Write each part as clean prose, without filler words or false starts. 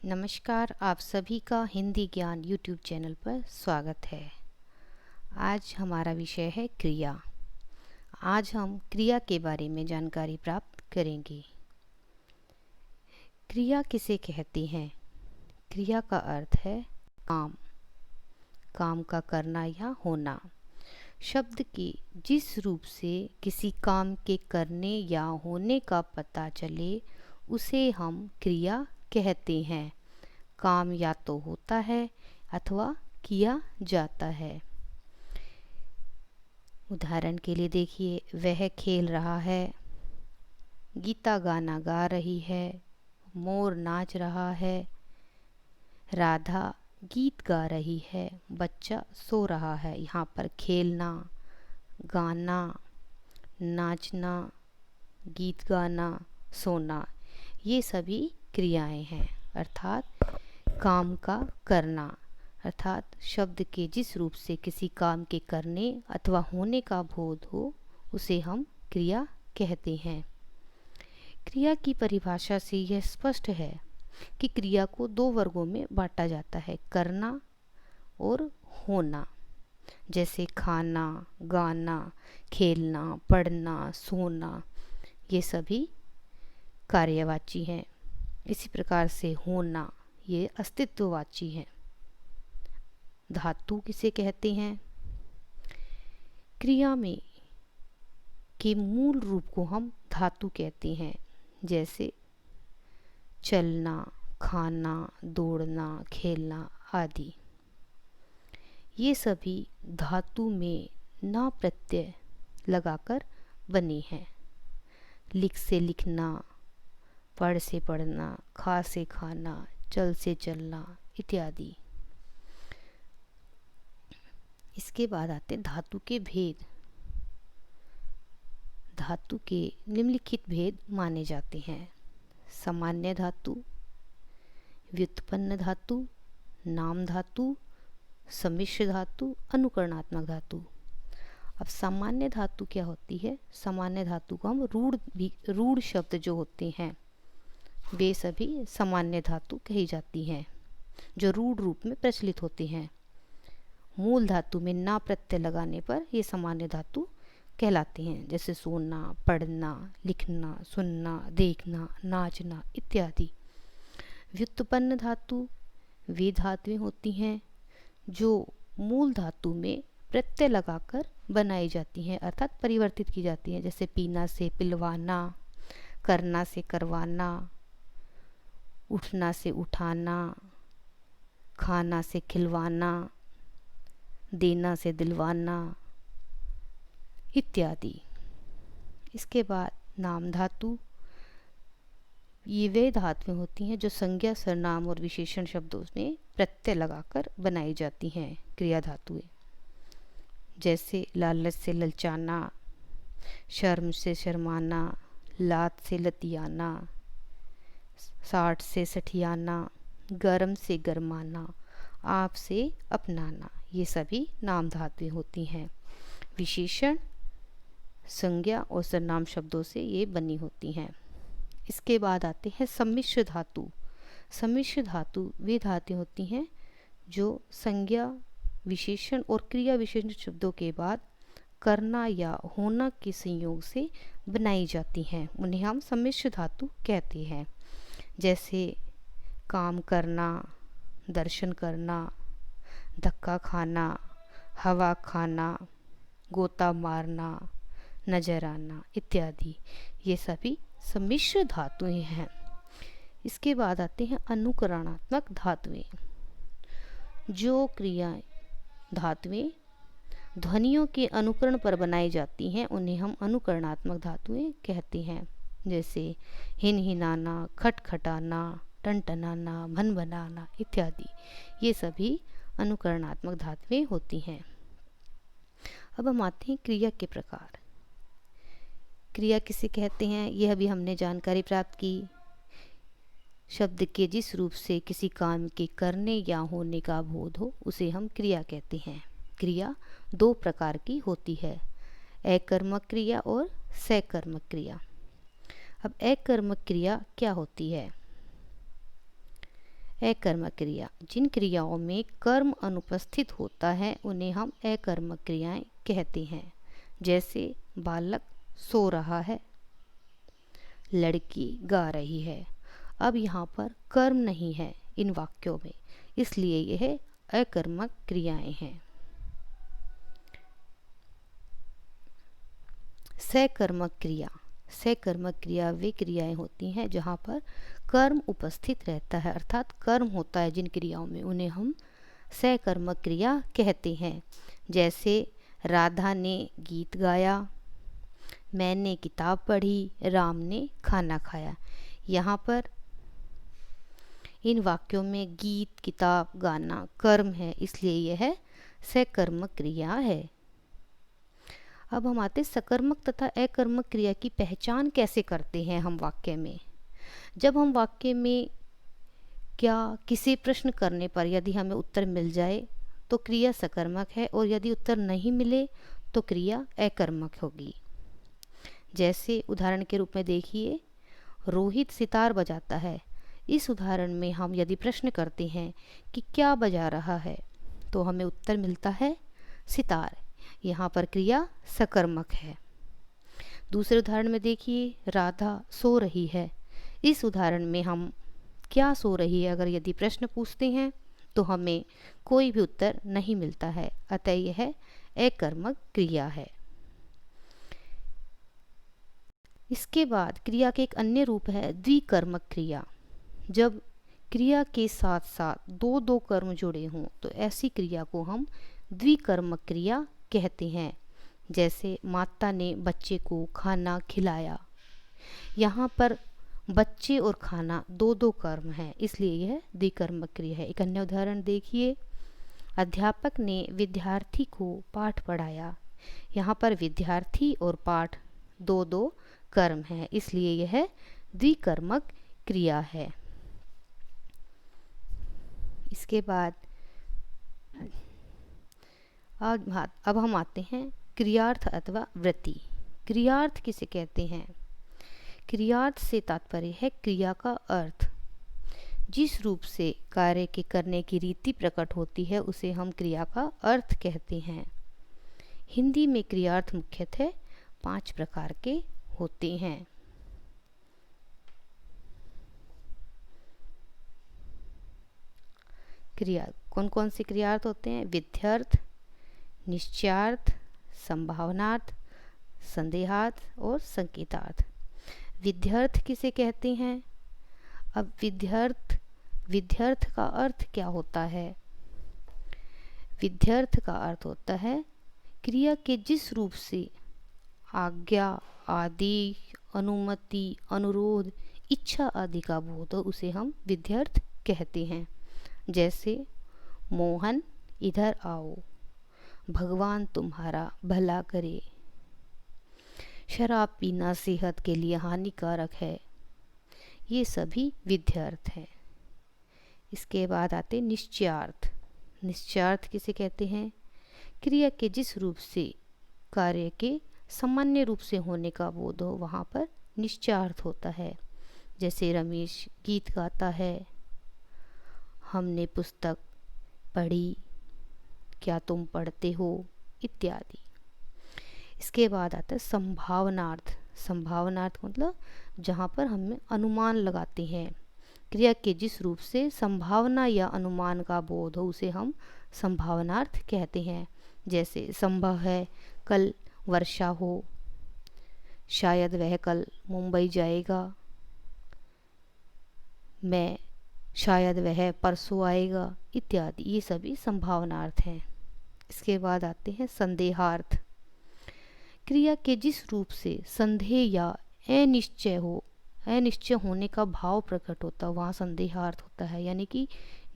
नमस्कार, आप सभी का हिंदी ज्ञान यूट्यूब चैनल पर स्वागत है। आज हमारा विषय है क्रिया। आज हम क्रिया के बारे में जानकारी प्राप्त करेंगे। क्रिया किसे कहते हैं? क्रिया का अर्थ है काम, काम का करना या होना। शब्द के जिस रूप से किसी काम के करने या होने का पता चले उसे हम क्रिया कहते हैं। काम या तो होता है अथवा किया जाता है। उदाहरण के लिए देखिए, वह खेल रहा है, गीता गाना गा रही है, मोर नाच रहा है, राधा गीत गा रही है, बच्चा सो रहा है। यहाँ पर खेलना, गाना, नाचना, गीत गाना, सोना, ये सभी क्रियाएं हैं, अर्थात काम का करना। अर्थात शब्द के जिस रूप से किसी काम के करने अथवा होने का बोध हो उसे हम क्रिया कहते हैं। क्रिया की परिभाषा से यह स्पष्ट है कि क्रिया को दो वर्गों में बांटा जाता है, करना और होना। जैसे खाना, गाना, खेलना, पढ़ना, सोना, ये सभी कार्यवाची हैं। इसी प्रकार से होना, ये अस्तित्ववाची है। धातु किसे कहते हैं? क्रिया में के मूल रूप को हम धातु कहते हैं। जैसे चलना, खाना, दौड़ना, खेलना आदि। ये सभी धातु में ना प्रत्यय लगाकर बने हैं। लिख से लिखना, पढ़ से पढ़ना, खा से खाना, चल से चलना इत्यादि। इसके बाद आते धातु के भेद। धातु के निम्नलिखित भेद माने जाते हैं: सामान्य धातु, व्युत्पन्न धातु, नाम धातु, सम्मिश्र धातु, अनुकरणात्मक धातु। अब सामान्य धातु क्या होती है? सामान्य धातु को हम रूढ़ शब्द जो होते हैं वे सभी सामान्य धातु कही जाती हैं, जो रूढ़ रूप में प्रचलित होती हैं। मूल धातु में ना प्रत्यय लगाने पर ये सामान्य धातु कहलाते हैं, जैसे सोना, पढ़ना, लिखना, सुनना, देखना, नाचना इत्यादि। व्युत्पन्न धातु वे धातुएं होती हैं जो मूल धातु में प्रत्यय लगाकर बनाई जाती हैं, अर्थात परिवर्तित की जाती हैं। जैसे पीना से पिलवाना, करना से करवाना, उठना से उठाना, खाना से खिलवाना, देना से दिलवाना इत्यादि। इसके बाद नाम धातु, ये वे धातुएं होती हैं जो संज्ञा, सर्वनाम और विशेषण शब्दों में प्रत्यय लगाकर बनाई जाती हैं, क्रिया धातुएं। जैसे लालच से ललचाना, शर्म से शर्माना, लात से लतियाना, साठ से सठियाना, गर्म से गरमाना, आप से अपनाना, ये सभी नाम धातुएं होती हैं। विशेषण संज्ञा और सर्वनाम शब्दों से ये बनी होती हैं। इसके बाद आते हैं सम्मिश्र धातु। सम्मिश्र धातु वे धातुएं होती हैं जो संज्ञा, विशेषण और क्रिया विशेषण शब्दों के बाद करना या होना के संयोग से बनाई जाती हैं, उन्हें हम सम्मिश्र धातु कहते हैं। जैसे काम करना, दर्शन करना, धक्का खाना, हवा खाना, गोता मारना, नजर आना इत्यादि, ये सभी सम्मिश्र धातुएं हैं। इसके बाद आते हैं अनुकरणात्मक धातुएं। जो क्रिया धातुएं ध्वनियों के अनुकरण पर बनाई जाती हैं उन्हें हम अनुकरणात्मक धातुएं कहते हैं। जैसे हिन हिनाना, खटखटाना, टनटनाना, भनभनाना इत्यादि, ये सभी अनुकरणात्मक धातुएं होती हैं। अब हम आते हैं क्रिया के प्रकार। क्रिया किसे कहते हैं यह भी हमने जानकारी प्राप्त की। शब्द के जिस रूप से किसी काम के करने या होने का बोध हो उसे हम क्रिया कहते हैं। क्रिया दो प्रकार की होती है, अकर्मक क्रिया और सकर्मक क्रिया। अब अकर्मक क्रिया क्या होती है? अकर्मक क्रिया, जिन क्रियाओं में कर्म अनुपस्थित होता है उन्हें हम अकर्मक क्रियाएं कहते हैं। जैसे बालक सो रहा है, लड़की गा रही है। अब यहाँ पर कर्म नहीं है इन वाक्यों में, इसलिए यह अकर्मक क्रियाएं हैं। सकर्मक क्रिया, सकर्मक क्रिया वे क्रियाएं होती हैं जहाँ पर कर्म उपस्थित रहता है, अर्थात कर्म होता है जिन क्रियाओं में, उन्हें हम सकर्मक क्रिया कहते हैं। जैसे राधा ने गीत गाया, मैंने किताब पढ़ी, राम ने खाना खाया। यहाँ पर इन वाक्यों में गीत, किताब, गाना कर्म है, इसलिए यह सकर्मक क्रिया है। अब हम आते सकर्मक तथा अकर्मक क्रिया की पहचान कैसे करते हैं हम वाक्य में। जब हम वाक्य में क्या किसी प्रश्न करने पर यदि हमें उत्तर मिल जाए तो क्रिया सकर्मक है, और यदि उत्तर नहीं मिले तो क्रिया अकर्मक होगी। जैसे उदाहरण के रूप में देखिए, रोहित सितार बजाता है। इस उदाहरण में हम यदि प्रश्न करते हैं कि क्या बजा रहा है, तो हमें उत्तर मिलता है सितार। यहाँ पर क्रिया सकर्मक है। दूसरे उदाहरण में देखिए, राधा सो रही है। इस उदाहरण में हम क्या सो रही है अगर यदि प्रश्न पूछते हैं तो हमें कोई भी उत्तर नहीं मिलता है, अतः यह अकर्मक क्रिया है। इसके बाद क्रिया के एक अन्य रूप है द्विकर्मक क्रिया। जब क्रिया के साथ साथ दो दो कर्म जुड़े हों तो ऐसी क्रिया को हम द्विकर्मक क्रिया कहते हैं। जैसे माता ने बच्चे को खाना खिलाया। यहाँ पर बच्चे और खाना दो दो कर्म हैं, इसलिए यह द्विकर्मक क्रिया है। एक अन्य उदाहरण देखिए, अध्यापक ने विद्यार्थी को पाठ पढ़ाया। यहाँ पर विद्यार्थी और पाठ दो दो कर्म हैं, इसलिए यह द्विकर्मक क्रिया है। इसके बाद अब हम आते हैं क्रियार्थ अथवा वृत्ति। क्रियार्थ किसे कहते हैं? क्रियार्थ से तात्पर्य है क्रिया का अर्थ। जिस रूप से कार्य के करने की रीति प्रकट होती है उसे हम क्रिया का अर्थ कहते हैं। हिंदी में क्रियार्थ मुख्यतः 5 प्रकार के होते हैं। क्रिया कौन कौन से क्रियार्थ होते हैं? विध्यर्थ, निश्चयार्थ, संभावनार्थ, संदेहार्थ और संकेतार्थ। विध्यर्थ किसे कहते हैं? अब विध्यर्थ का अर्थ क्या होता है? विध्यर्थ का अर्थ होता है क्रिया के जिस रूप से आज्ञा, आदेश, अनुमति, अनुरोध, इच्छा आदि का बोध हो उसे हम विध्यर्थ कहते हैं। जैसे मोहन इधर आओ, भगवान तुम्हारा भला करे, शराब पीना सेहत के लिए हानिकारक है, ये सभी विध्यर्थ हैं। इसके बाद आते निश्चयार्थ। निश्चयार्थ किसे कहते हैं? क्रिया के जिस रूप से कार्य के सामान्य रूप से होने का बोध हो वहाँ पर निश्चयार्थ होता है। जैसे रमेश गीत गाता है, हमने पुस्तक पढ़ी, क्या तुम पढ़ते हो, इत्यादि। इसके बाद आता है संभावनार्थ। संभावनार्थ मतलब जहाँ पर हम अनुमान लगाते हैं। क्रिया के जिस रूप से संभावना या अनुमान का बोध हो उसे हम संभावनार्थ कहते हैं। जैसे संभव है कल वर्षा हो, शायद वह कल मुंबई जाएगा, मैं शायद वह परसों आएगा, इत्यादि। ये सभी संभावनार्थ हैं। इसके बाद आते हैं संदेहार्थ। क्रिया के जिस रूप से संदेह या अनिश्चय हो, अनिश्चय होने का भाव प्रकट होता है वहाँ संदेहार्थ होता है, यानी कि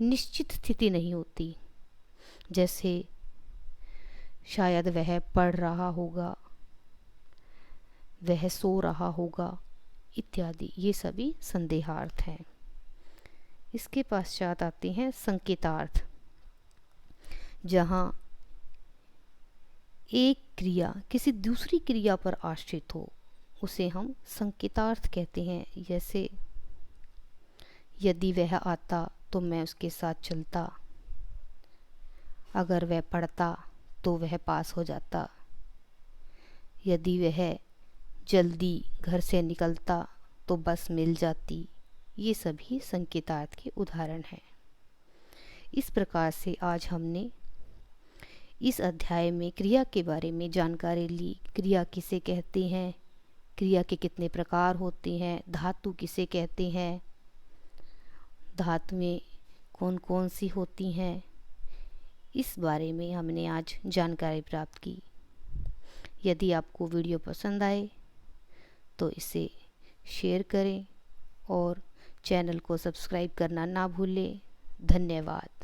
निश्चित स्थिति नहीं होती। जैसे शायद वह पढ़ रहा होगा, वह सो रहा होगा, इत्यादि। ये सभी संदेहार्थ हैं। इसके पश्चात आते हैं संकेतार्थ। जहाँ एक क्रिया किसी दूसरी क्रिया पर आश्रित हो उसे हम संकेतार्थ कहते हैं। जैसे यदि वह आता तो मैं उसके साथ चलता, अगर वह पढ़ता तो वह पास हो जाता, यदि वह जल्दी घर से निकलता तो बस मिल जाती। ये सभी संकेतार्थ के उदाहरण हैं। इस प्रकार से आज हमने इस अध्याय में क्रिया के बारे में जानकारी ली। क्रिया किसे कहते हैं, क्रिया के कितने प्रकार होते हैं, धातु किसे कहते हैं, धातुएं कौन कौन सी होती हैं, इस बारे में हमने आज जानकारी प्राप्त की। यदि आपको वीडियो पसंद आए तो इसे शेयर करें और चैनल को सब्सक्राइब करना ना भूलें। धन्यवाद।